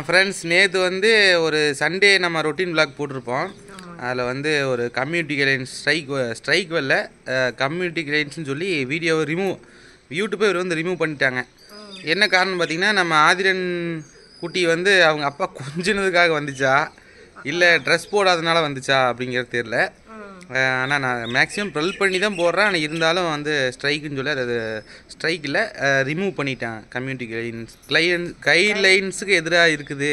Friends, நேற்று வந்து ஒரு சண்டே நம்ம ரொட்டீன் விளாக் போட்டிருப்போம். அதில் வந்து ஒரு கம்யூனிட்டி கைட்லைன்ஸ் ஸ்ட்ரைக் வரல, கம்யூனிட்டி கைட்லைன்ஸ்னு சொல்லி வீடியோவை யூடியூப்பை வந்து ரிமூவ் பண்ணிட்டாங்க. என்ன காரணம் பார்த்தீங்கன்னா, நம்ம ஆதிரன் குட்டி வந்து அவங்க அப்பா கொஞ்சினதுக்காக வந்துச்சா இல்லை ட்ரெஸ் போடாதனால வந்துச்சா அப்படிங்கிறது தெரில. ஆனால் நான் மேக்ஸிமம் ப்ரெல் பண்ணி தான் போடுறேன். ஆனால் இருந்தாலும் வந்து ஸ்ட்ரைக்குன்னு சொல்லி அது ஸ்ட்ரைக்கில் ரிமூவ் பண்ணிட்டேன். கம்யூனிட்டி கைட்லைன்ஸுக்கு எதிராக இருக்குது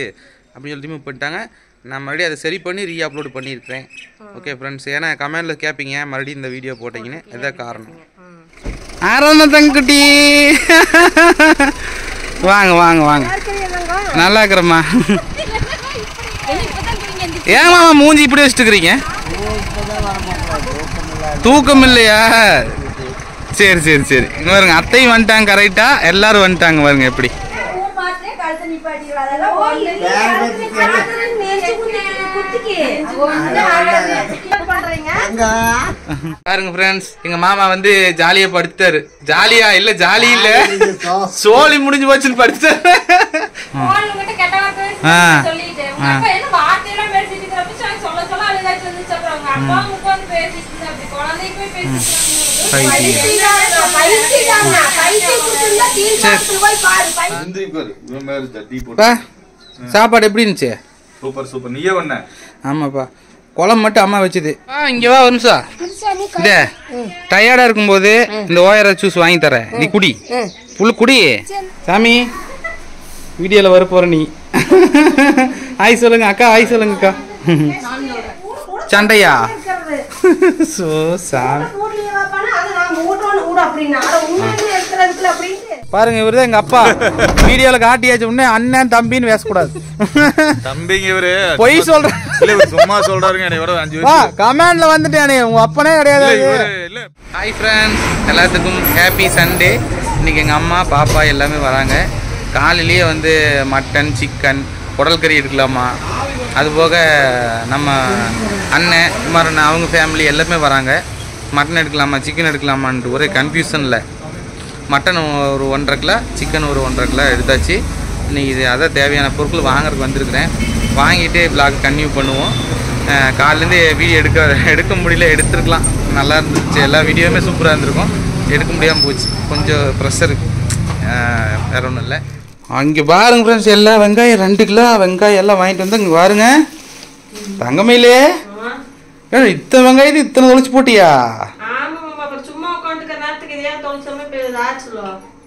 அப்படின்னு சொல்லி ரிமூவ் பண்ணிட்டாங்க. நான் மறுபடியும் அதை சரி பண்ணி ரீஅப்லோடு பண்ணியிருக்கிறேன். ஓகே ஃப்ரெண்ட்ஸ், ஏன்னா கமெண்டில் கேட்பீங்க மறுபடியும் இந்த வீடியோ போட்டிங்கன்னு, இதுதான் காரணம். ஆரோனத்தங்குட்டி வாங்க வாங்க வாங்க, நல்லா இருக்கிறம்மா. ஏமா மூஞ்சி இப்படி வச்சுட்டுக்கிறீங்க? தூக்கம் இல்லையா? சரி சரி சரி, இங்கே பாருங்க, அத்தையும் வந்துட்டாங்க கரெக்டாக, எல்லாரும் வந்துட்டாங்க பாருங்க. எப்படி பாருங்க ஃப்ரெண்ட்ஸ், எங்க மாமா வந்து ஜாலியா படுத்தாரு. ஜாலியா இல்ல, ஜாலி இல்ல, சோழி முடிஞ்சு போச்சுன்னு படுத்தாரு. சாப்பாடு எப்படி இருந்துச்சு? சூப்பர் சூப்பர், நீயே பண்ண. ஆமாப்பா, குழம்பு மட்டும் அம்மா வச்சுது. இங்கே வா ஒரு நிமிஷம். இந்த டயர்டாக இருக்கும்போது இந்த ஓஆர்எஸ் ஜூஸ் வாங்கி தரேன், நீ குடி, புல் குடி. சாமி, வீடியோவில் வர போகிற நீ. ஆய் சொல்லுங்க அக்கா, ஆய் சொல்லுங்க அக்கா. சண்டையா? சோ சாமி பாருங்க, இவரு தான் எங்க அப்பா. வீடியோல காட்டியாச்சு உடனே அண்ணன் தம்பின்னு பேசக்கூடாது. தம்பிங்க இவரு பொய் சொல்றேன், சும்மா சொல்றாருங்க. கமெண்ட்ல வந்துட்டேனே, உங்க அப்பனே கிடையாது. ஹாய் ஃப்ரெண்ட்ஸ், எல்லாத்துக்கும் ஹாப்பி சண்டே. இன்னைக்கு எங்க அம்மா பாப்பா எல்லாமே வராங்க. காலையிலேயே வந்து மட்டன், சிக்கன், குடல் கறி எடுக்கலாமா, அதுபோக நம்ம அண்ணன் மரண அவங்க ஃபேமிலி எல்லாமே வராங்க. மட்டன் எடுக்கலாமா சிக்கன் எடுக்கலாமான்ட்டு ஒரே கன்ஃபியூஷனில் மட்டன் ஒரு 1.5 கிலோ, சிக்கன் ஒரு 1.5 கிலோ எடுத்தாச்சு. இன்றைக்கி இது அதான் தேவையான பொருட்கள் வாங்குறதுக்கு வந்திருக்கிறேன். வாங்கிட்டு பிளாக் கன்டினியூ பண்ணுவோம். காலையிலேருந்து வீடியோ எடுக்க முடியல, எடுத்துருக்கலாம், நல்லா இருந்துச்சு. எல்லா வீடியோவுமே சூப்பராக இருந்திருக்கும். எடுக்க முடியாமல் போச்சு, கொஞ்சம் ப்ரெஷரு, வேறு ஒன்றும் இல்லை. அங்கே பாருங்க ஃப்ரெண்ட்ஸ், எல்லா வெங்காயம் 2 கிலோ வெங்காயம் எல்லாம் வாங்கிட்டு வந்து இங்கே பாருங்க. தங்கமையிலே இத்தனை வெங்காயத்து இத்தனை தொலைச்சு போட்டியா?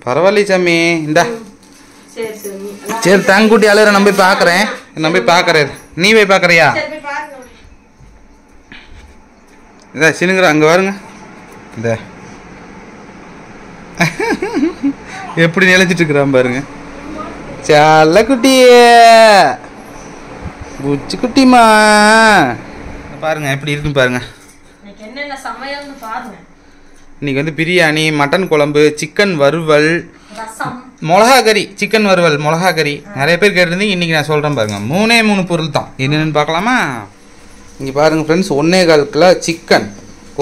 பரவாயில்ல சாமி, இந்தா சரி தங்கக்குட்டி அழுகிற நான் போய் பார்க்குறேன். நான் போய் பார்க்குறேன், நீ போய் பார்க்குறியா? இதா சினுங்கிற அங்கே பாருங்க, இந்த எப்படி நினைச்சிட்டு இருக்கிறான் பாருங்க. சால குட்டிய புச்சு குட்டிமா பாருங்க எப்படி இருக்குன்னு பாருங்க. இன்னைக்கு வந்து பிரியாணி, மட்டன் குழம்பு, சிக்கன் வறுவல், மிளகா கறி, சிக்கன் வறுவல், மிளகா கறி. நிறைய பேர் கேட்டிருந்தீங்க, இன்றைக்கி நான் சொல்கிறேன் பாருங்க. 3 பொருள் தான், என்னென்னு பார்க்கலாமா? இங்கே பாருங்க ஃப்ரெண்ட்ஸ், 1.25 கிலோ சிக்கன்,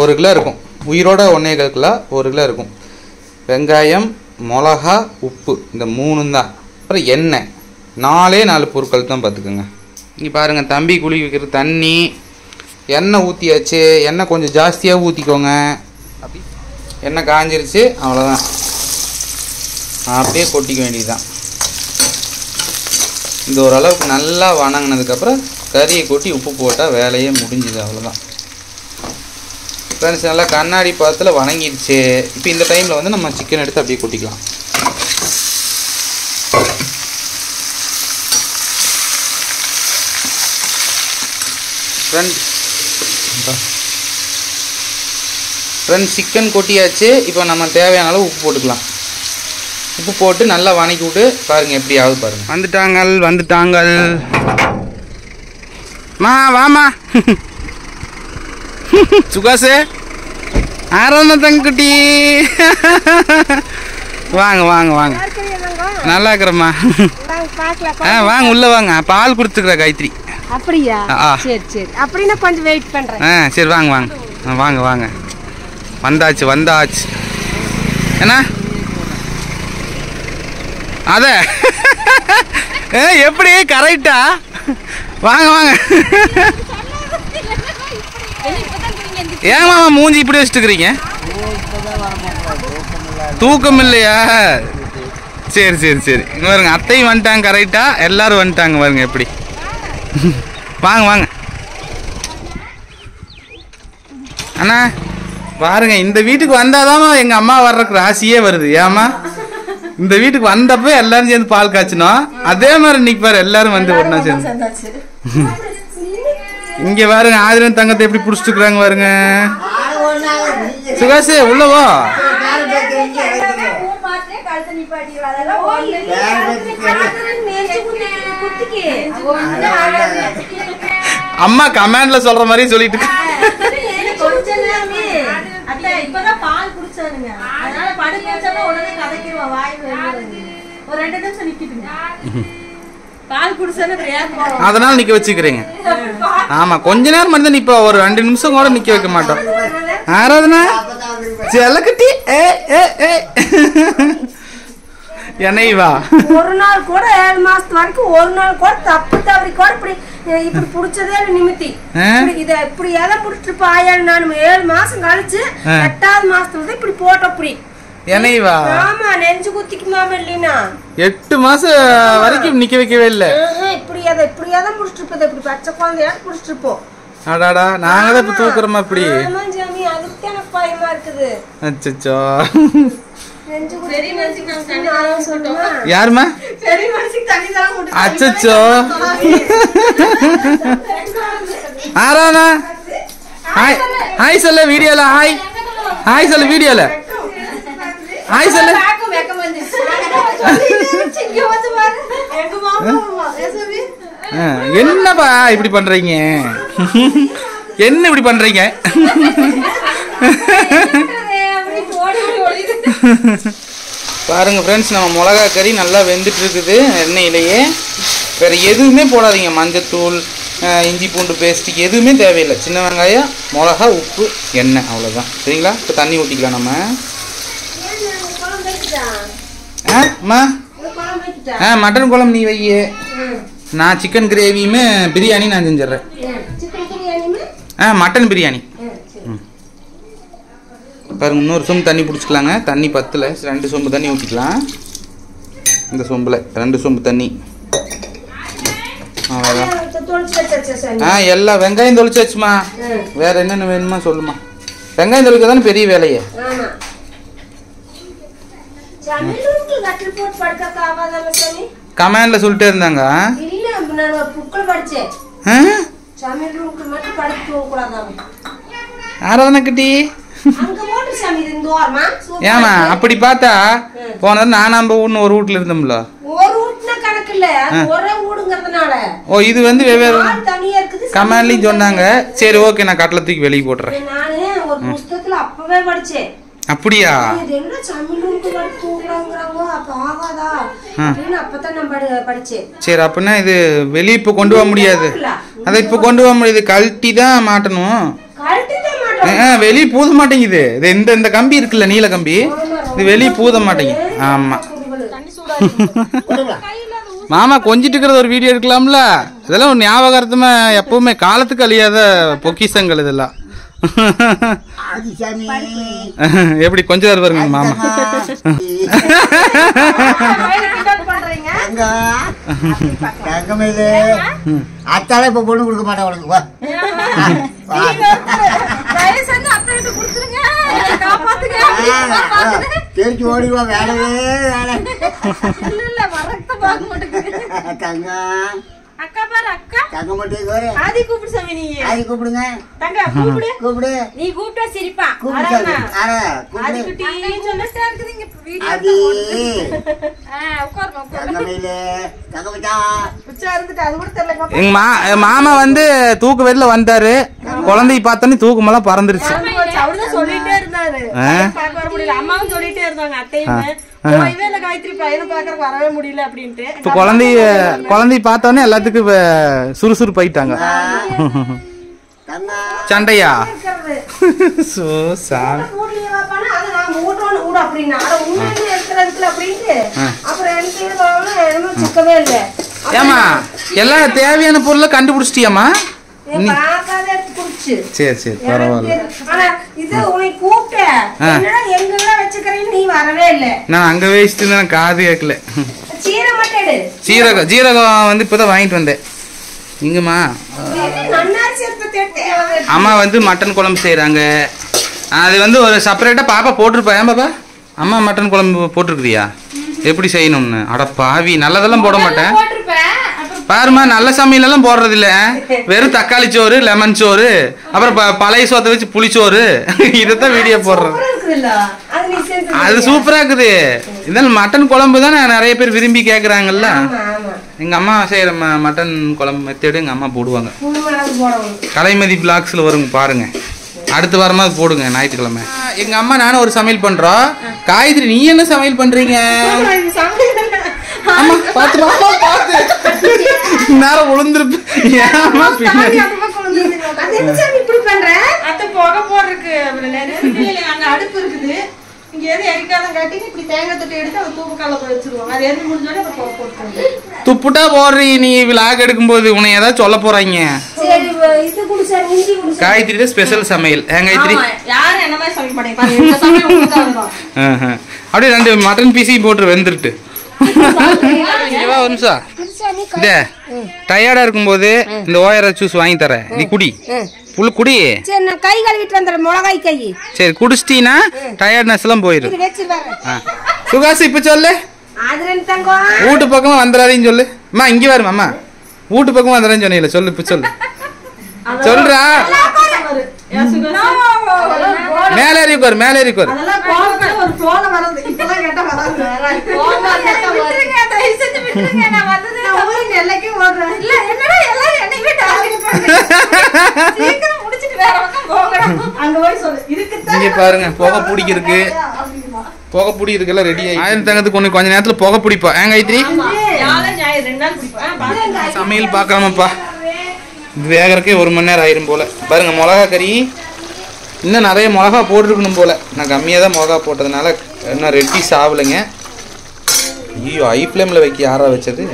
1 கிலோ இருக்கும் உயிரோட. 1.25 கிலோ 1 கிலோ இருக்கும். வெங்காயம், மிளகா, உப்பு, இந்த 3 தான். அப்புறம் எண்ணெய், 4 பொருட்கள் தான் பார்த்துக்கோங்க. இங்கே பாருங்கள், தம்பி குழி வைக்கிற தண்ணி, எண்ணெய் ஊற்றியாச்சு. எண்ணெய் கொஞ்சம் ஜாஸ்தியாக ஊற்றிக்கோங்க. அப்படி எண்ணெய் காஞ்சிருச்சு, அவ்வளோதான், அப்படியே கொட்டிக்க வேண்டியது தான். இந்த ஓரளவுக்கு நல்லா வணங்கினதுக்கப்புறம் கறியை கொட்டி உப்பு போட்டால் வேலையே முடிஞ்சுது, அவ்வளோதான் ஃப்ரெண்ட்ஸ். நல்லா கண்ணாடி பாத்தில் வணங்கிடுச்சு. இப்போ இந்த டைமில் வந்து நம்ம சிக்கன் எடுத்து அப்படியே கொட்டிக்கலாம். Friends chicken கொட்டியாச்சு. இப்போ நம்ம தேவையான அளவு உப்பு போட்டுக்கலாம். உப்பு போட்டு நல்லா வணக்கி விட்டு பாருங்கள் எப்படி ஆகுது பாருங்கள். வந்துட்டாங்க மா, வாமா சுகாசே, ஆரோன தங்குட்டி, வாங்க வாங்க வாங்க, நல்லா இருக்கிறம்மா. வாங்க உள்ள வாங்க, பால் கொடுத்துக்கிற காயத்ரி. அப்படியா? சரி சரி, அப்படின்னா கொஞ்சம் வெயிட் பண்றேன். சரி வாங்க வாங்க வாங்க வாங்க, வந்தாச்சு. என்ன அத எப்படி கரெக்டா? வாங்க வாங்க. ஏன் மாமா மூஞ்சி இப்படி வச்சுட்டு இருக்கிறீங்க? தூக்கம் இல்லையா? சரி சரி சரி. இங்க பாருங்க, அத்தையும் வந்துட்டாங்க கரெக்டா, எல்லாரும் வந்துட்டாங்க பாருங்க எப்படி. வாங்க வாங்க அண்ணா. பாருங்க, இந்த வீட்டுக்கு வந்தாதான் எங்க அம்மா வர்றதுக்கு ராசியே வருது. ஏமா இந்த வீட்டுக்கு வந்தப்ப எல்லாரும் சேர்ந்து பால் காய்ச்சினோம், அதே மாதிரி இன்னைக்கு பாரு எல்லாரும் வந்து ஒண்ணா சேர்ந்து. இங்க பாருங்க, ஆதிரன் தங்கத்தை எப்படி புடிச்சிட்டுக்கிறாங்க பாருங்க. சுகாசே உள்ளவோ. அம்மா கமெண்ட்ல சொல்ற மாதிரி சொல்லிட்டு அதனால நிக்க வச்சுக்கிறீங்க. ஆமா, கொஞ்ச நேரம் மட்டும் நிப்ப, ஒரு 2 நிமிஷம் கூட நிக்க வைக்க மாட்டோம். ஆராதனா ஜலகட்டி என்னைவா ஒரு நாள் கூட 7 மாசத்து வரைக்கும் ஒரு நாள் கூட தப்பு தவறி கூட இப்படி இப்படி புடிச்சதே நிமித்தி இத இப்படி எதை புடிச்சிட்டு பாயா. நான் 7 மாசம் கழிச்சு 8வது மாசத்துல இப்படி போட்ட அப்படி என்னைவா. ஆமா, நெஞ்சு குத்திக்குமாம இல்லைனா 8 மாசம் வரைக்கும் நிக்க வைக்கவே இல்ல. இப்படி எதை புடிச்சிட்டு இப்படி பச்சை குழந்தையா புடிச்சிட்டு போ. அடாடா, நாங்க தான் இப்ப தூக்குறோமா இப்படி. ஆமா ஜாமி, அதுக்கு எனக்கு பயமா இருக்குது. அச்சச்சோ. யாருமா? அச்சச்சோ. ஆரானா ஹாய் ஹாய் சொல்ல வீடியோல. ஹாய் ஹாய் சொல்ல வீடியோல. ஹாய் சொல்ல. என்னப்பா இப்படி பண்றீங்க? என்ன இப்படி பண்றீங்க? பாருங்க ஃப்ரெண்ட்ஸ், நம்ம மிளகா கறி நல்லா வெந்துட்டு இருக்குது எண்ணெயிலேயே. வேற எதுவுமே போடாதீங்க. மஞ்சத்தூள், இஞ்சி பூண்டு பேஸ்ட் எதுவுமே தேவையில்லை. சின்ன வெங்காயம், மிளகா, உப்பு, எண்ணெய், அவ்வளோதான். சரிங்களா? இப்போ தண்ணி ஊற்றிக்கலாம் நம்ம. அம்மா மட்டன் குழம்பு நீ வை, நான் சிக்கன் கிரேவியுமே பிரியாணி நான் செஞ்சிடறேன். மட்டன் பிரியாணி. பாருங்க, இன்னொரு சொம்பு தண்ணி பிடிச்சிக்கலாங்க. தண்ணி பத்தல, 2 சொம்பு தண்ணி ஊற்றிக்கலாம். இந்த சொம்பில் 2 சொம்பு தண்ணி. அவ்வளோதான். எல்லாம் வெங்காயம் தொளிச்சாச்சுமா. வேற என்னென்ன வேணுமா சொல்லுமா. வெங்காயம் தொளிக்க தானே பெரிய வேலையே. கமெண்ட்ல சொல்லிட்டே இருந்தாங்க. ஆராதனை கிட்டி ஏமா அப்படி பார்த்தா போனது நான் ஒரு வீட்டுல இருந்தோம்ல. ஓ, இது வந்து வெவ்வேறு கமெண்ட்லயும் சொன்னாங்க. சரி ஓகே, நான் கட்டளை தூக்கி வெளியே போட்டுறேன். அப்படியா? சரி, அப்படின்னா இது வெளியே இப்ப கொண்டு போக முடியாது. அதை இப்ப கொண்டு போக முடியாது, கழட்டி தான் மாட்டணும். வெளியே பூத மாட்டேங்குது. இது இந்த கம்பி இருக்குல்ல, நீல கம்பி, இது வெளியே பூத மாட்டேங்குது. ஆமா மாமா கொஞ்சிட்டு இருக்கிற ஒரு வீடியோ எடுக்கலாம்ல. இதெல்லாம் ஒரு ஞாபகார்த்தமா எப்பவுமே காலத்துக்கு அழியாத பொக்கிஷங்கள் இதெல்லாம். எப்படி கொஞ்சம் நேரம் வருங்க மாமா. அத்தால இப்ப பொண்ணு கொடுக்க மாட்டேன் உனக்கு. தெரிஞ்சு ஓடிடுவா. வேலையே வேலை. தங்க அக்கா பாரு, அக்கா தங்க மட்டும் ஆதி கூப்பிடு சாமி. நீ ஆதி கூப்பிடுங்க. தங்க கூப்பிடு. கூப்பிடு. நீ கூப்பிட்டா சிரிப்பா. கூப்பிடு. ஆதி குட்டி சொன்னஸ்டா இருக்குங்க வீடியோ. ஆதி உட்காருங்க உட்காருங்க. தங்கமேல தங்க மச்சா உச்சா இருந்துட்டு அது கூட தெரியல. எங்க மாமா வந்து தூக்கு வெளில வந்தாரு. குழந்தைய பார்த்தோன்னே தூக்கமெல்லாம் பறந்துருச்சு. அவர்தான் சொல்லிட்டே இருந்தாரு, பார்க்க வர முடியல. அம்மாவும் சொல்லிட்டே இருந்தாங்க, அத்தையும் போயவே இல்ல காயத்ரி பையனை பாக்குறதுக்கு வரவே முடியல அப்படின்ட்டு. இப்ப குழந்தைய பார்த்தோன்னே எல்லாத்துக்கும் சுறுசுறுப்பு ஆயிட்டாங்க. சண்டையா? சிக்கவே இல்லை. ஏமா எல்லாம் தேவையான பொருளை கண்டுபிடிச்சிட்டியாமா? சரி சரி பரவாயில்ல. நான் அங்க வச்சுட்டு காது கேட்கல. ஜீரகம் வந்து இப்பதான் வாங்கிட்டு வந்தேன். இங்கம்மா அம்மா வந்து மட்டன் குழம்பு செய்யறாங்க. அது வந்து ஒரு செப்பரேட்டா பாப்பா போட்டிருப்பா. ஏன் பாப்பா அம்மா மட்டன் குழம்பு போட்டிருக்கிறியா? எப்படி செய்யணும்னு? அட பாவி, நல்லதெல்லாம் போட மாட்டேன் பாருமா. நல்ல சமையல் எல்லாம் போடுறது இல்ல. வெறும் தக்காளி சோறு, லெமன் சோறு, அப்புறம் பழைய சோத்தை வச்சு புளிச்சோறு, இதைத்தான் வீடியோ போடுறது. அது சூப்பரா இருக்குது. இருந்தாலும் மட்டன் குழம்பு தான் நிறைய பேர் விரும்பி கேக்குறாங்கல்ல. எங்க அம்மா செய்யற மட்டன் குழம்பு மெத்தேடு எங்க அம்மா போடுவாங்க. கலைமதி பிளாக்ஸ்ல வருங்க பாருங்க. அடுத்த வாரமா போடுங்க ஞாயிற்றுக்கிழமை. எங்க அம்மா நானும் ஒரு சமையல் பண்றோம். காயத்ரி நீ என்ன சமையல் பண்றீங்க? ஆமா பாத்து நேரம் உளுந்துருப்பு. ஏமா பின்னாடி இப்படி பண்ற? அத்தை புகை போடுறதுக்கு அங்க அடுப்பு இருக்குது. இங்க எது எரிக்காதான் காட்டி இப்படி தேங்காய் தட்டி எடுத்து அது தூக்கக்கால வச்சிருவாங்க. அது எரிஞ்சு முடிஞ்சோட புகை போட்டுருவாங்க. துப்புட்டா போடுறீ நீ விளாக் எடுக்கும்போது உன்னை ஏதாவது சொல்ல போறாங்க. காயத்ரி ஸ்பெஷல் சமையல். காயத்ரி யாரும் என்ன மாதிரி சமைக்க மாட்டேங்க. அப்படியே 2 மட்டன் பீஸையும் போட்டு வெந்துட்டு ஒரு நிமிஷம். இந்த டயர்டா இருக்கும்போது இந்த ஓயர ஜூஸ் வாங்கி தரேன். நீ குடி புல் குடி. சரி நான் கை கழுவிட்டு வந்துடுறேன். மிளகாய் கை. சரி குடிச்சிட்டீன்னா டயர்ட்னஸ் எல்லாம் போயிடும். சுகாசி இப்ப சொல்லு. வீட்டு பக்கமா வந்துடாதீன்னு சொல்லு. அம்மா இங்க வருமா? அம்மா வீட்டு பக்கமா வந்துடுறேன்னு சொன்னீங்களா? சொல்லு இப்ப சொல்லு. சொல்றா மேல ஏறிக்கோரு மேல ஏறிக்கோரு. இங்க பாருங்க புகை பிடிக்கிறதுக்கு. புகை பிடிக்கிறதுக்கெல்லாம் ரெடி ஆகி ஆயிரம் தங்கத்துக்கு ஒண்ணு கொஞ்ச நேரத்துல புகை பிடிப்பா. காயத்ரி சமையல் பாக்காமப்பா. இது வேகறக்கே 1 மணி நேரம் ஆயிரும் போல. பாருங்க மிளகா கறி இன்னும் நிறைய மிளகா போட்டுருக்கணும் போல. நான் கம்மியாக தான் மிளகா போட்டதுனால இன்னும் ரெட்டி சாவலைங்க. ஐயோ ஹை ஃப்ளேமில் வைக்க யாரா வச்சது?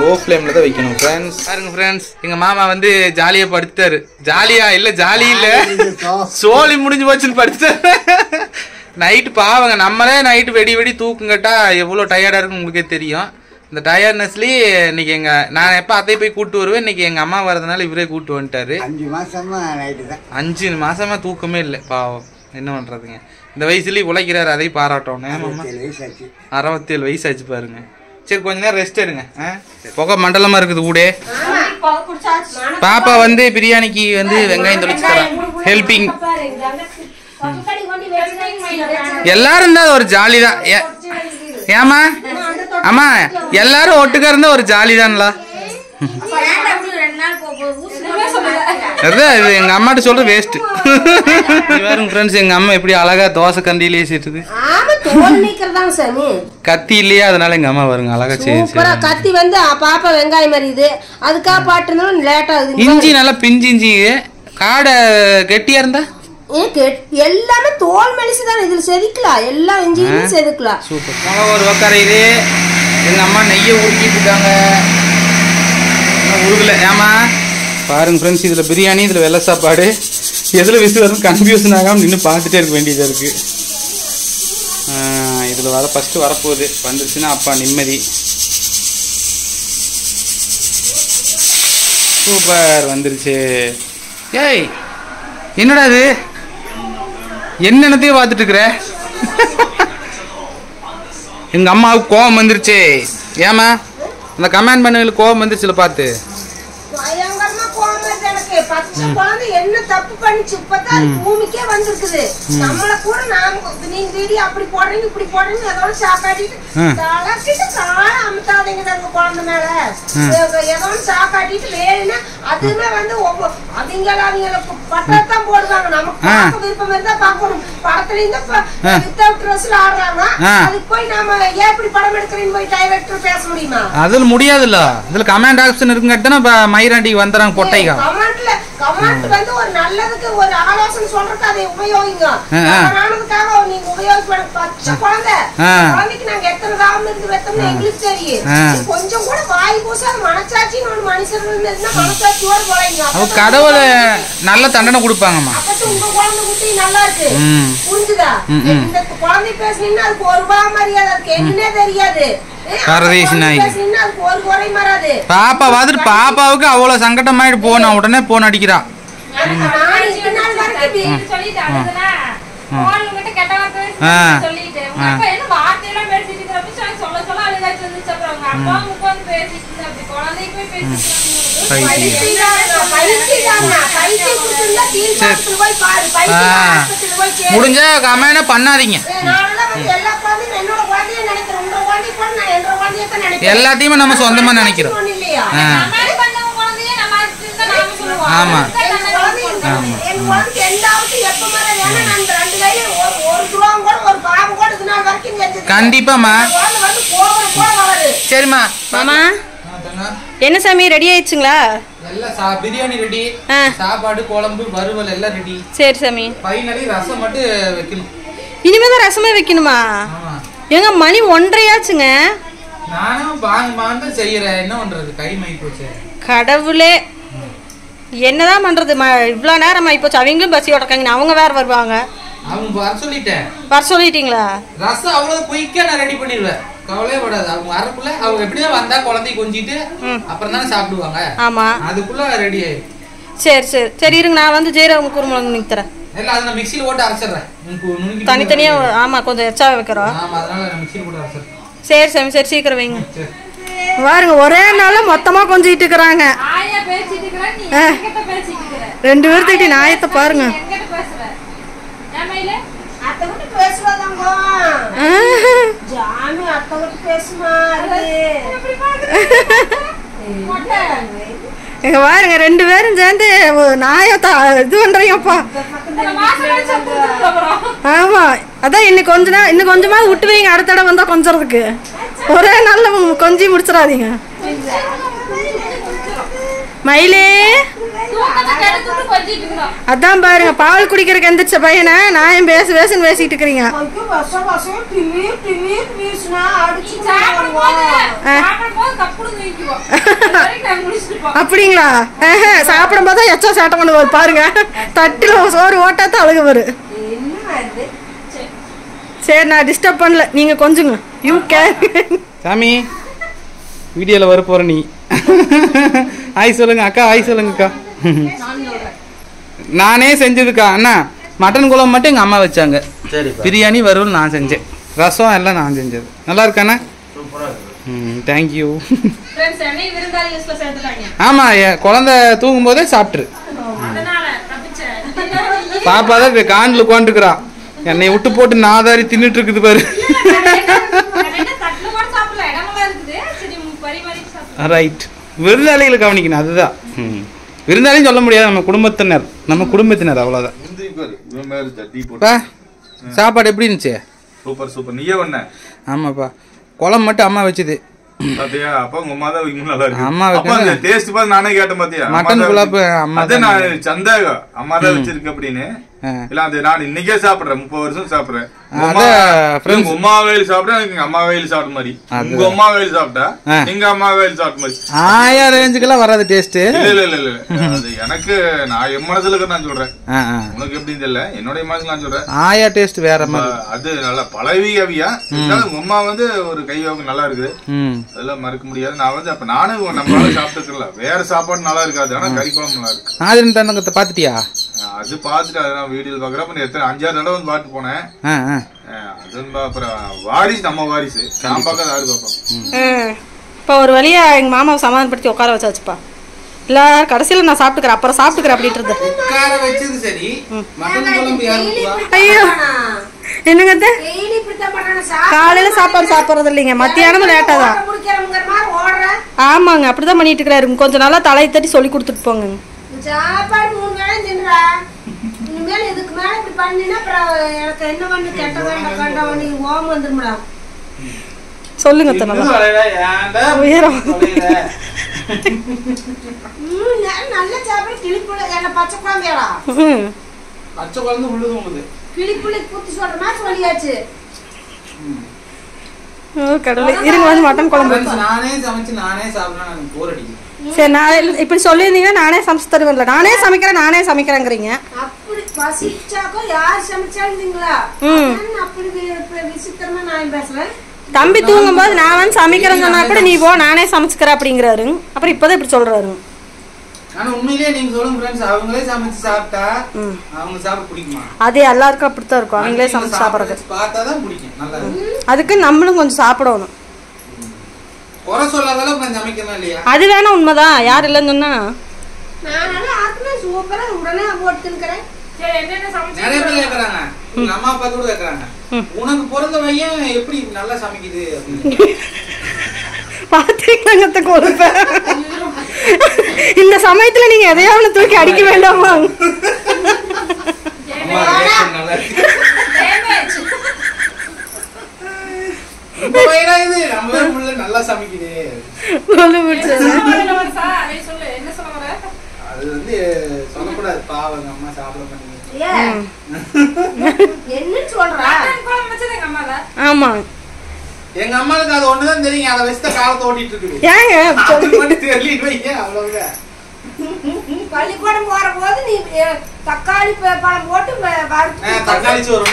லோ ஃப்ளேமில் தான் வைக்கணும் ஃப்ரெண்ட்ஸ். பாருங்க ஃப்ரெண்ட்ஸ் எங்கள் மாமா வந்து ஜாலியாக படுத்துட்டாரு. ஜாலியா இல்லை ஜாலி இல்லை சோழி முடிஞ்சு போச்சுன்னு படுத்துட்டாரு. நைட்டு பாவங்க நம்மளே நைட்டு வெடி வெடி தூக்குங்கட்டா எவ்வளோ டயர்டாக இருக்குன்னு உங்களுக்கே தெரியும். இந்த டயர்ட்னஸ்லயே இன்னைக்கு நான் எப்போ அத்தை போய் கூட்டு வருவேன். இன்னைக்கு எங்கள் அம்மா வரதுனால இவரே கூட்டு வந்துட்டாரு. 5 மாசமா நைட்டு தான். 5 மாசமா தூக்கமே இல்லை பாவம். என்ன பண்றதுங்க? இந்த வயசுலயே உழைக்கிறாரு, அதை பாராட்டணும். 67 வயசு ஆச்சு பாருங்க. சரி கொஞ்ச நேரம் ரெஸ்ட் எடுங்க. புகை மண்டலமா இருக்குது ஊடே. பாப்பா வந்து பிரியாணிக்கு வந்து வெங்காயம் தொளிச்சு தரேன். ஹெல்பிங் எல்லாரும் தான் ஒரு ஜாலி தான். ஏமா அம்மா எல்லாரும் ஒட்டுக்கா இருந்தா ஒரு ஜாலி தான்ல. அதான் இது எங்க அம்மாட்ட சொல்ற வேஸ்ட். பாருங்க ஃப்ரெண்ட்ஸ் எங்க அம்மா எப்படி அழகா தோசை கண்டியிலே செய்யுது. கத்தி இல்லையா அதனால எங்க அம்மா பாருங்க அழகா செய்யுது. கத்தி வந்து பாப்பா வெங்காயம் மறியுது. அதுக்காக பாட்டுனாலும் லேட் ஆகுது. இஞ்சி நல்லா பிஞ்சு இஞ்சி. காடை கெட்டியா இருந்தா எல்லாமே தோல் மெலிசு தான். இதுல செதுக்கலாம் எல்லாம் இஞ்சியும் செதுக்கலாம். சூப்பர். மிளகா ஒரு வக்கரையிலே எங்க அம்மா நெய்யை உருக்கிட்டு இருக்காங்க. உருகல ஏமா பாருங்க ஃப்ரெண்ட்ஸ். இதுல பிரியாணி இதுல வெள்ளை சாப்பாடு எதுல விசு வரும் கன்ஃபியூஷன் ஆகாம நின்று பார்த்துட்டே இருக்க வேண்டியதா இருக்கு. இதுல ஃபர்ஸ்ட் வரப்போகுது. வந்துருச்சுன்னா அப்பா நிம்மதி. சூப்பர் வந்துருச்சு. ஏய் என்னடா இது? என்னென்னத்தையும் பார்த்துட்டு இருக்கிற? எங்க அம்மாவுக்கு கோபம் வந்துருச்சு. ஏமா அந்த கமெண்ட் பண்ணுங்களுக்கு கோபம் வந்துருச்சுல பார்த்து. பச்சை குழந்தை என்ன தப்பு பண்ணிச்சு இப்பதான் பூமிக்கே வந்திருக்குது. நம்மள கூட நாம நீங்க வீடியோ அப்படி போடுறீங்க இப்படி போடுறீங்க அதோட சாக்காட்டிட்டு தலக்கிட்டு கால அமுத்தாதீங்க தங்க குழந்தை மேல. ஏதோ சாக்காட்டிட்டு வேணும்னா அதுவுமே வந்து அவங்க பட்டத்தான் போடுவாங்க. நமக்கு பார்க்க விருப்பம் இருந்தா பார்க்கணும். படத்துல இருந்து வித்தவுட் ட்ரெஸ்ல ஆடுறாங்க. அதுக்கு போய் நாம ஏன் இப்படி படம் எடுக்கிறீங்க போய் டைரக்டர் பேச முடியுமா? அதுல முடியாதுல்ல. இதுல கமெண்ட் ஆப்ஷன் இருக்குங்கட்டா மயிராண்டிக்கு வந்துறாங்க பொட்டைங்க. கமெண்ட்ல கமெண்ட் வந்து ஒரு நல்லதுக்கு ஒரு ஆலோசனை சொல்றதுக்கு அதை உபயோகிங்க. ஆனதுக்காக நீங்க உபயோகிப்பட பச்சை குழந்தைக்கு நாங்க எத்தனை தாம் இருந்து வெத்தோம்னு எங்களுக்கு தெரியும். கொஞ்சம் கூட வாய் பூசாத மனசாட்சின்னு ஒரு மனுஷன் இருந்தா மனசாட்சியோட போறீங்க. கடவுள் நல்ல தண்டனை கொடுப்பாங்கம்மா. அப்ப உங்க குழந்தை குட்டி நல்லா இருக்கு, புரிஞ்சுதா? இந்த குழந்தை பேசுனீங்கன்னா அதுக்கு ஒரு ரூபா மரியாதை, அதுக்கு என்னன்னே தெரியாது. பாப்பாவுக்கு அவ்வளவு சங்கடமாயிட்டு போன உடனே போன் அடிக்கிறா. முடிஞ்ச கமெண்ட் பண்ணாதீங்க. எல்லாத்தையுமே நம்ம சொந்தமா நினைக்கிறோம். ஆமா கண்டிப்பாமா. சரிம்மா. மாமா என்ன சாமி ரெடி ஆயிடுச்சுங்களா? எல்லாம் பிரியாணி ரெடி, சாப்பாடு குழம்பு வறுவல் எல்லாம் ரெடி. சரி சாமி. ஃபைனலி ரசம் மட்டும் வைக்கணும். இனிமேதான் ரசமே வைக்கணுமா? எங்க மணி 1:30 நானும் வாங்க செய்யறேன். என்ன பண்றது, கை மை போச்சு. கடவுளே என்னதான் பண்றது, இவ்வளவு நேரம் ஆகி போச்சு. அவங்களும் பசியோட இருக்காங்க, அவங்க வேற வருவாங்க. அவங்க வர சொல்லிட்டேன். வர சொல்லிட்டீங்களா? ரசம் அவ்வளவு குயிக்கா நான் ரெடி பண்ணிடுவேன், கவலையே படாது. அவங்க வரக்குள்ள அவங்க எப்படிதான் வந்தா குழந்தை கொஞ்சிட்டு அப்புறம் தானே சாப்பிடுவாங்க. ஆமா, அதுக்குள்ள ரெடி ஆயிடும். சரி சரி சரி இருங்க, நான் வந்து ஜீரகம் குருமுளகு தரேன். இல்ல அத நான் மிக்ஸில போட்டு அரைச்சறேன். தனித்தனியா. ஆமா கொஞ்சம் எச்சா வைக்கிறோம். ஆமா அதனால நான் மிக்ஸில போட்டு அரைச்சறேன். சரி சாமி சரி சீக்கிரம் வைங்க. பாருங்க ஒரே நாள்ல மொத்தமா கொஞ்சிட்டு இருக்கறாங்க. ஆயா பேசிட்டு இருக்கற, நீ என்கிட்ட பேசிட்டு இருக்கற. ரெண்டு பேர் திட்டி நாயத்தை பாருங்க. என்கிட்ட பேசுற ஏமையில அத்தை கிட்ட பேசுவாதாங்க. ஜாமி அத்தை கிட்ட பேசுமாரு. எப்படி பாக்குற? எங்க பாருங்க ரெண்டு பேரும் சேர்ந்து நாயத்தை இது பண்றீங்கப்பா. ஆமா அதான் இன்னும் கொஞ்சமா விட்டு வைங்க, அடுத்த தடவை வந்தா கொஞ்சறதுக்கு. ஒரே நாள்ல கொஞ்சி முடிச்சிடாதீங்க. மயிலே அதான் பாருங்க பால் குடிக்கிறதுக்கு எந்திரிச்ச பையனை நாயம் பேசுன்னு பேசிட்டு இருக்கிறீங்க. அப்படிங்களா? சாப்பிடும் போது எச்சா சேட்டை பண்ணுவாரு பாருங்க. தட்டில சோறு ஓட்டாத்தான் அழுகு வரு. சரி நான் டிஸ்டர்ப் பண்ணல, நீங்க கொஞ்சங்க. You can. சாமி வீடியோல வர போற நீ. ஹாய் சொல்லுங்க அக்கா. ஹாய் சொல்லுங்க அக்கா. நானே செஞ்சதுக்கா அண்ணா. மட்டன் குழம்பு மட்டும் எங்க அம்மா வச்சாங்க. பிரியாணி வறுவல் நான் செஞ்சேன். ரசம் எல்லாம் நான் செஞ்சது. நல்லா இருக்காண்ணா? தேங்க்யூ. ஆமா குழந்தை தூங்கும் போதே சாப்பிட்டுரு. பாப்பா தான் காண்டில் உட்காந்துருக்குறா. என்னை விட்டு போட்டு நாதாரி தின்னுட்டு இருக்குது பாரு. ரைட், விருந்தாளிகளை கவனிக்கணும் அதுதான். விருந்தாளியும் சொல்ல முடியாது, நம்ம குடும்பத்தினர் அவ்வளவுதான். சாப்பாடு எப்படி இருந்துச்சு? Super super. நீயே பண்ண? ஆமாப்பா, குழம்பு மட்டும் அம்மா வச்சுது. பாத்தியா அப்பா உங்க அம்மா தான் வைக்கும் நல்லா இருக்கு. அம்மா வைக்கும் டேஸ்ட் பார்த்து நானே கேட்டேன். பாத்தியா மட்டன் குழம்பு அம்மா தான். நான் சந்தேகம் அம்மா தான் வச்சிருக்கு அப்படின்னு. இல்ல அது நான் இன்னைக்கே சாப்பிடுறேன், 30 வருஷம் சாப்பிடுறேன். உங்க அம்மா வயல் சாப்பிட்டா எங்க அம்மா வயல் சாப்பிட்ட மாதிரி, உங்க அம்மா வயல் சாப்பிட்டா எங்க அம்மா வயல் சாப்பிட்ட மாதிரி. 1000 ரேஞ்சுக்கெல்லாம் வராது டேஸ்ட். இல்ல இல்ல இல்ல அது எனக்கு நான் என் மனசுல இருக்க நான் சொல்றேன். உனக்கு எப்படின்னு தெரியல, என்னுடைய மனசுல நான் சொல்றேன். ஆயா டேஸ்ட் வேற மாதிரி. அது நல்லா பழவியா உங்க அம்மா வந்து ஒரு கையோகம் நல்லா இருக்குது, அதெல்லாம் மறக்க முடியாது. நான் வந்து அப்ப நானும் நம்மளால சாப்பிட்டுக்கல. வேற சாப்பாடு நல்லா இருக்காது, ஆனா கறி குழம்பு நல்லா இருக்கு. ஆதிரன் தந்தங்கத்தை பாத்துட்டியா? அது பாத்துட்டு அதெல்லாம் வீடியோல பாக்குறப்ப எத்தனை 5-6 தடவை வந்து பாட்டு போனேன். அப்புறம் வாரிசு நம்ம வாரிசு நான் பார்க்காத யாரு பார்ப்போம். இப்போ ஒரு வழியா எங்க மாமாவை சமாதானப்படுத்தி உட்கார வச்சாச்சுப்பா. இல்ல கடைசியில நான் சாப்பிட்டுக்கிறேன் அப்புறம் சாப்பிட்டுக்கிறேன் அப்படின்றது. உட்கார வச்சது சரி, மட்டன் குழம்பு யாரு? ஐயோ என்னங்க காலையில சாப்பாடு சாப்பிடுறது இல்லைங்க, மத்தியானம் லேட்டா தான். ஆமாங்க அப்படிதான் பண்ணிட்டு இருக்கிறாரு. கொஞ்சம் நாளா தலையை தட்டி சொல்லி கொடுத்துட்டு போங்க. சாப்பாடு 3 வேளை தின்றா. இனிமேல் இதுக்கு மேல இப்படி பண்ணினா அப்புறம் எனக்கு என்ன பண்ணு கெட்ட வேண்டாம் கண்டவன் நீ ஓம் வந்துரும்டா. சொல்லுங்க நல்ல சாப்பாடு அப்புறம் கிளிப்புள்ள என்ன பச்சை குழந்தையாடா பச்சை குழந்தை உள்ளது உங்களுக்கு கிளிப்புள்ள குத்தி சொல்ற மாதிரி சொல்லியாச்சு. கடவுளே, இருங்க வந்து மட்டன் குழம்பு. நானே சமைச்சு நானே சாப்பிடலாம், எனக்கு போர் அடிக்குது. சரி, நான் இப்படி சொல்லியிருந்தீங்கன்னா நானே சமைச்சு தருவேன்ல. நானே சமைக்கிறேங்கிறீங்க. அப்படி பசிச்சாக்கோ யார் சமைச்சாங்களா அப்படி விசித்திரமா நான் பேசுறேன். தம்பி தூங்கும் போது நான் வந்து சமைக்கிறேன்னு சொன்னா கூட நீ போ நானே சமைச்சுக்கிறேன் அப்படிங்கிறாரு. அப்புறம் இப்பதான் இப்படி சொல்றாரு. ஆனா உண்மையிலேயே நீங்க சொல்லுங்க ஃப்ரெண்ட்ஸ், அவங்களே சமைச்சு சாப்பிட்டா அவங்க சாப்பிட பிடிக்குமா? அது எல்லாருக்கும் அப்படித்தான் இருக்கும், அவங்களே சமைச்சு சாப்பிடுறது பார்த்தாதான் பிடிக்கும். நல்லா அதுக்கு நம்மளும் கொஞ்சம் சாப்பிடணும். குறை சொல்லாத அளவுக்கு சமைக்கணும் இல்லையா? அது வேணா உண்மைதான், யார் இல்லைன்னு சொன்னா சூப்பரா உடனே போட்டுக்கிறேன். நிறைய பேர் கேக்குறாங்க, உங்க அம்மா அப்பா கூட கேக்குறாங்க, உனக்கு பிறந்த பையன் எப்படி நல்லா சமைக்குது அப்படின்னு. பாத்திரத்தை கொடுப்பேன். இந்த சமயத்துல நீங்க எதையாவது தூக்கி அடிக்க வேண்டாமா? நல்லா சமைக்குது. அது வந்து சொல்லக்கூடாது, பாவம் அம்மா சாப்பிட மாட்டேங்குது. என்ன சொல்றா? ஆமா, எங்க அம்மாவுக்கு அது ஒண்ணுதான் தெரியும், அதை வச்சுதான் காலத்தை ஓட்டிட்டு இருக்குது. ஏங்க அவ்வளவுதான். பள்ளிக்கூடம் போற போது நீ தக்காளி பழம் போட்டு தக்காளி சோறு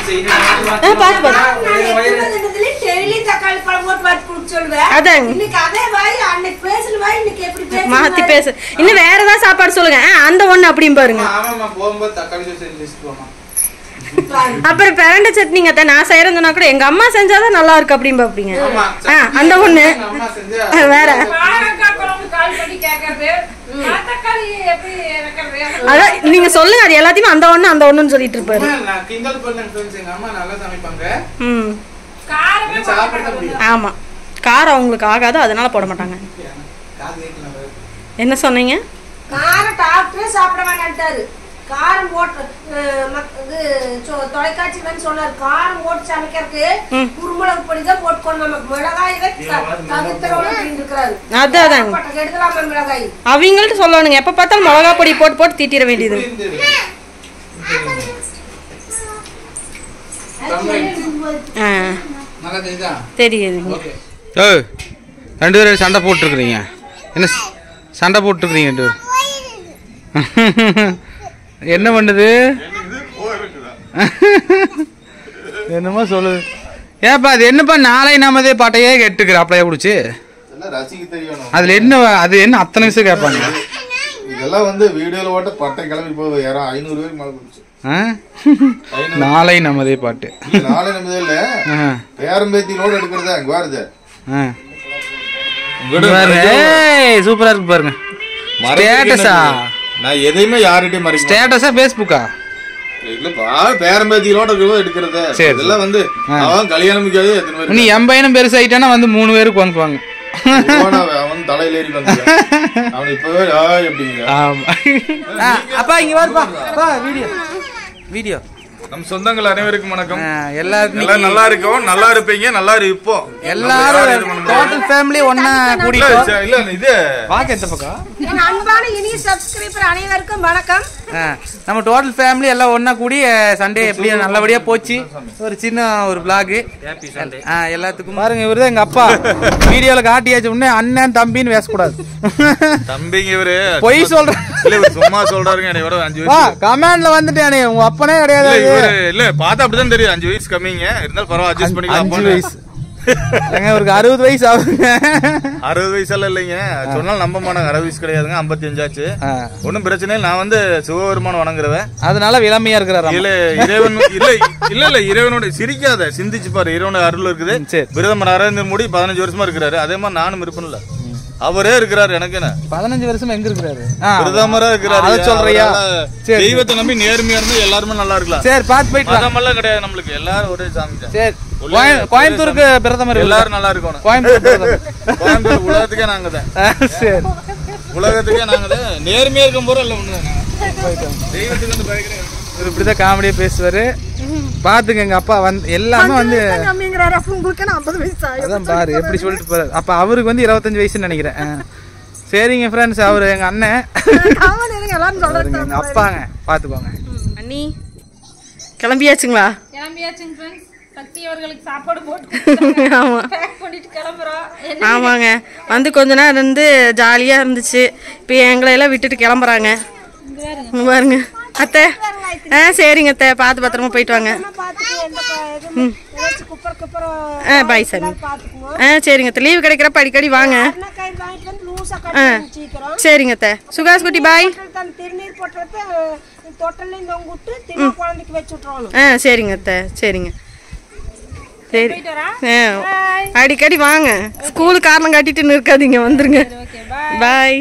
டெய்லி தக்காளி பழம் போட்டு வறுத்து குடிச்சு சொல்லுவேன். இன்னைக்கு அதே வாய் அன்னைக்கு பேசுன வாய் இன்னைக்கு எப்படி மாத்தி பேசு. இன்னும் வேற ஏதாவது சாப்பாடு சொல்லுங்க. அந்த ஒண்ணு அப்படின்னு பாருங்க. ஆமாமா, போகும்போது தக்காளி சோறு செஞ்சு வச்சுட்டு போமா. அப்புறம் பிரண்ட சட்னிங்க நான் செய்யறதுனா கூட எங்க அம்மா செஞ்சாதான் நல்லா இருக்கு அப்படின்னு பாப்பீங்க. அந்த ஒண்ணு வேற. அதான் நீங்க சொல்லுங்க, அது எல்லாத்தையுமே அந்த ஒண்ணுன்னு சொல்லிட்டு இருப்பாரு. ஆமா, காரம் அவங்களுக்கு ஆகாது, அதனால போட மாட்டாங்க. என்ன சொன்னீங்க? காரம் டாக்டரே சாப்பிட வேண்டான்ட்டாரு. காரம் போட்டு தொலைக்காட்சி சொன்னாரு, காரம் போட்டு சமைக்கிறதுக்கு குருமிளகு பொடிதான் போட்டுக்கணும், நமக்கு மிளகாய் எடுக்கலாமா மிளகாய்? அவங்கள்ட்ட சொல்லணுங்க, எப்ப பார்த்தாலும் மிளகா பொடி போட்டு தீட்டிட வேண்டியது. தெரியுது. ரெண்டு பேரும் சண்டை போட்டுருக்குறீங்க. என்ன சண்டை போட்டுருக்குறீங்க ரெண்டு பேரும்? என்ன பண்ணுது? என்னமா சொல்லுது? ஏப்பா அது என்னப்பா நாளை நமதே பாட்டையே கேட்டுக்கிற அப்படியே குடிச்சு அதுல என்ன அது என்ன அத்தனை விஷயம் கேட்பாங்க. இதெல்லாம் வந்து வீடியோல ஓட்ட பட்டை கிளம்பி போகுது. யாரோ 500 பேருக்கு மேல போச்சு. நாளை நமதே பாட்டு. நாளை நமதே இல்ல, பேரம்பேத்தியோட எடுக்கிறதா இங்க வருது. சூப்பரா இருக்கு பாருங்க. ஸ்டேட்டஸா? நான் எதையுமே யார்கிட்டயும் மறைக்க. ஸ்டேட்டஸா ஃபேஸ்புக்கா? இல்லப்பா, பேரம்பேத்தியோட எடுக்கிறது. இதெல்லாம் வந்து அவன் கல்யாணம் முடிக்காது. எத்தனை பேர் நீ என் பையனும் பெருசாயிட்டானா வந்து 3 பேருக்கு வந்துக்குவாங்க. அவன் தலையில ஏறி வந்து அவன் இப்பவே எப்படிங்க. அப்பா இங்க வருப்பா, வீடியோ நம் சொந்தங்கள் அனைவருக்கும் வணக்கம். எல்லாரும் நல்லா இருக்கோம், நல்லா இருப்பீங்க, நல்லா இருப்போம். எல்லாரும் டோட்டல் ஃபேமிலி ஒண்ணா கூடிட்டோம். இல்ல இது வாங்க இந்த பக்கம். என் அன்பான இனிய சப்ஸ்கிரைபர் அனைவருக்கும் வணக்கம். நம்ம டோட்டல் ஃபேமிலி எல்லாம் ஒண்ணா கூடி சண்டே எப்படி நல்லபடியா போச்சு. ஒரு சின்ன ஒரு vlog எல்லாத்துக்கும் பாருங்க. இவரு எங்க அப்பா. வீடியோல காட்டியாச்சு உடனே அண்ணன் தம்பின்னு பேசக்கூடாது. தம்பிங்க இவரு பொய் சொல்றேன். சும்மா சொல்றாருங்க. என்னோட 5 வயசு கமெண்ட்ல வந்துட்டேனே, உங்க அப்பனே கிடையாது. இல்ல பார்த்தா அப்படிதான் தெரியும். 5 வயசு கம்மிங்க, இருந்தாலும் பரவாயில்ல, அட்ஜஸ்ட் பண்ணிக்கலாம். 5 வயசு ஒரு 60 வயசு ஆகுங்க. 60 வயசெல்லாம் இல்லைங்க, சொன்னாலும் நம்ப மாட்டாங்க. 60 வயசு கிடையாதுங்க, 55 ஆச்சு. ஒன்னும் பிரச்சனை இல்லை. நான் வந்து சிவபெருமான் வணங்குறவன், அதனால இளமையா இருக்கிறாரு. இல்ல இறைவன் இல்ல இறைவனோட சிரிக்காத, சிந்திச்சு பாரு. இறைவனோட அருள் இருக்குது. பிரதமர் நரேந்திர மோடி 15 வருஷமா இருக்கிறாரு. அதே மாதிரி நானும் இருப்பேன்ல. அவரே இருக்கிறாரு. எனக்கு என்ன 15 வருஷம் எங்க இருக்கிறாரு? பிரதமரா இருக்கிறாரு. அதை சொல்றியா? தெய்வத்தை நம்பி நேர்மையா இருந்தா எல்லாருமே நல்லா இருக்கலாம். சரி, பாத்து போயிட்டு மதமெல்லாம் கிடையாது நம்மளுக்கு, எல்லாரும் ஒரே சாமி தான். சரி, கோயம்புத்தூருக்கு பிரதமர் எல்லாரும் நல்லா இருக்கணும். கோயம்புத்தூர் உலகத்துக்கே நாங்க தான். சரி, உலகத்துக்கே நாங்க தான். நேர்மையா இருக்கும் போற இல்ல ஒண்ணுதான். தெய்வத்துக்கு வந்து பயக்கிறேன். இப்படிதான் காமெடியா பேசுவாரு. பாத்துங்க, எங்க அப்பா வந்து எல்லாமே வந்து அதான் பாரு எப்படி சொல்லிட்டு போறாரு. அப்ப அவருக்கு வந்து 25 வயசுன்னு நினைக்கிறேன். சரிங்க ஃப்ரெண்ட்ஸ், அவரு எங்க அண்ணன், எங்க அப்பாங்க, பாத்துக்கோங்க. அண்ணி கிளம்பியாச்சுங்களா? கிளம்பியாச்சுங்க ஃப்ரெண்ட்ஸ். சக்தி அவர்களுக்கு சாப்பாடு போட்டு ஆமா பேக் பண்ணிட்டு கிளம்புறோம். ஆமாங்க, வந்து கொஞ்ச நேரம் இருந்து ஜாலியா இருந்துச்சு. இப்போ எங்களை எல்லாம் விட்டுட்டு கிளம்புறாங்க. இங்க பாருங்க அத்தை. சரிங்க அத்தை, பார்த்து பத்திரமா போயிட்டு வாங்க. Bye sir. சரிங்க அத்தை, லீவு கிடைக்கிறப்ப அடிக்கடி வாங்க. சரிங்க அத்தை. சுகாஸ் குட்டி பாய். சரிங்க அத்தை. சரிங்க சரி. அடிக்கடி வாங்க. ஸ்கூலு காரணம் காட்டிட்டு இருக்காதீங்க, வந்துருங்க. பாய்.